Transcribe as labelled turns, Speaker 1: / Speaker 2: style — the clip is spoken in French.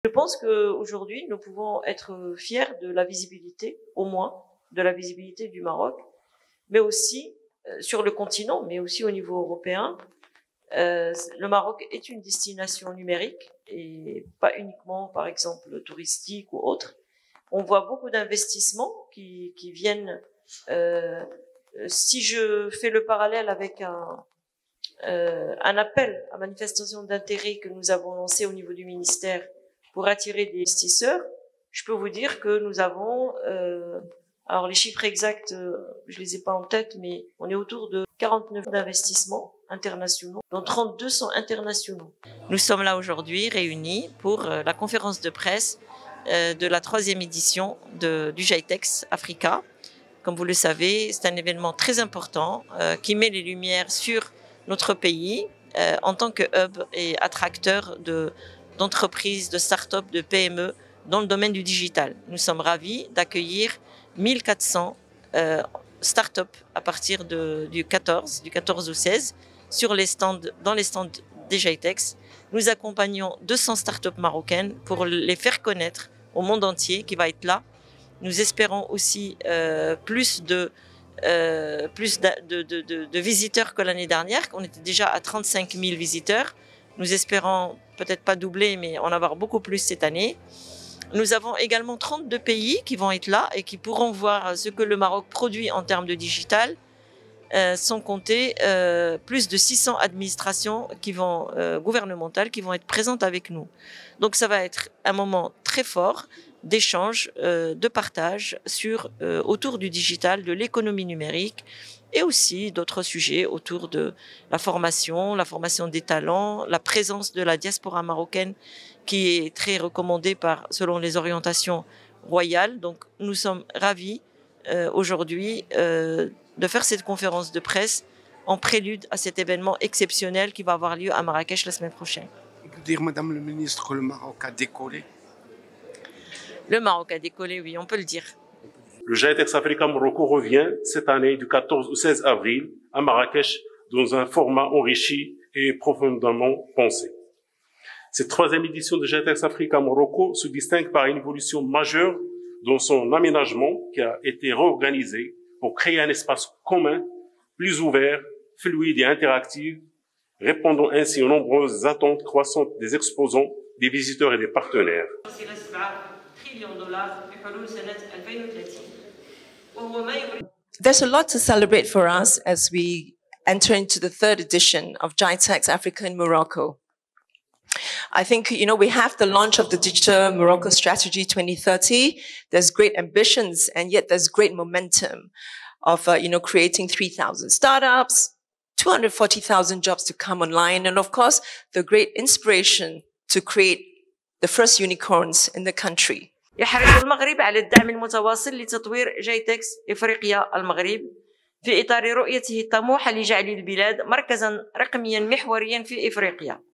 Speaker 1: Je pense qu'aujourd'hui, nous pouvons être fiers de la visibilité, au moins, de la visibilité du Maroc, mais aussi sur le continent, mais aussi au niveau européen. Le Maroc est une destination numérique et pas uniquement, par exemple, touristique ou autre. On voit beaucoup d'investissements qui viennent. Si je fais le parallèle avec un appel à manifestation d'intérêt que nous avons lancé au niveau du ministère pour attirer des investisseurs, je peux vous dire que nous avons, alors les chiffres exacts, je les ai pas en tête, mais on est autour de 49 d'investissements internationaux, dont 32 sont internationaux. Nous sommes là aujourd'hui réunis pour la conférence de presse de la 3e édition du GITEX Africa. Comme vous le savez, c'est un événement très important qui met les lumières sur notre pays en tant que hub et attracteur d'entreprises, de start-up, de PME dans le domaine du digital. Nous sommes ravis d'accueillir 1400 start-up à partir du 14 au 16 dans les stands des GITEX. Nous accompagnons 200 start-up marocaines pour les faire connaître au monde entier qui va être là. Nous espérons aussi plus de visiteurs que l'année dernière. On était déjà à 35 000 visiteurs. Nous espérons peut-être pas doubler, mais en avoir beaucoup plus cette année. Nous avons également 32 pays qui vont être là et qui pourront voir ce que le Maroc produit en termes de digital, sans compter plus de 600 administrations gouvernementales qui vont être présentes avec nous. Donc ça va être un moment très fort d'échange, de partage autour du digital, de l'économie numérique et aussi d'autres sujets autour de la formation des talents, la présence de la diaspora marocaine qui est très recommandée selon les orientations royales. Donc nous sommes ravis aujourd'hui de faire cette conférence de presse en prélude à cet événement exceptionnel qui va avoir lieu à Marrakech la semaine prochaine.
Speaker 2: On peut dire, Madame le ministre, que le Maroc a décollé?
Speaker 1: Le Maroc a décollé, oui, on peut le dire.
Speaker 3: Le GITEX Africa Morocco revient cette année du 14 au 16 avril à Marrakech dans un format enrichi et profondément pensé. Cette 3e édition de GITEX Africa Morocco se distingue par une évolution majeure dans son aménagement qui a été réorganisé pour créer un espace commun, plus ouvert, fluide et interactif, répondant ainsi aux nombreuses attentes croissantes des exposants, des visiteurs et des partenaires.
Speaker 4: There's a lot to celebrate for us as we enter into the 3rd edition of GITEX Africa in Morocco. I think, we have the launch of the Digital Morocco Strategy 2030. There's great ambitions, and yet there's great momentum of, creating 3,000 startups, 240,000 jobs to come online, and of course, the great inspiration to create the first unicorns in the country.
Speaker 1: يحرص المغرب على الدعم المتواصل لتطوير جيتكس إفريقيا المغرب في إطار رؤيته الطموحة لجعل البلاد مركزا رقميا محوريا في إفريقيا.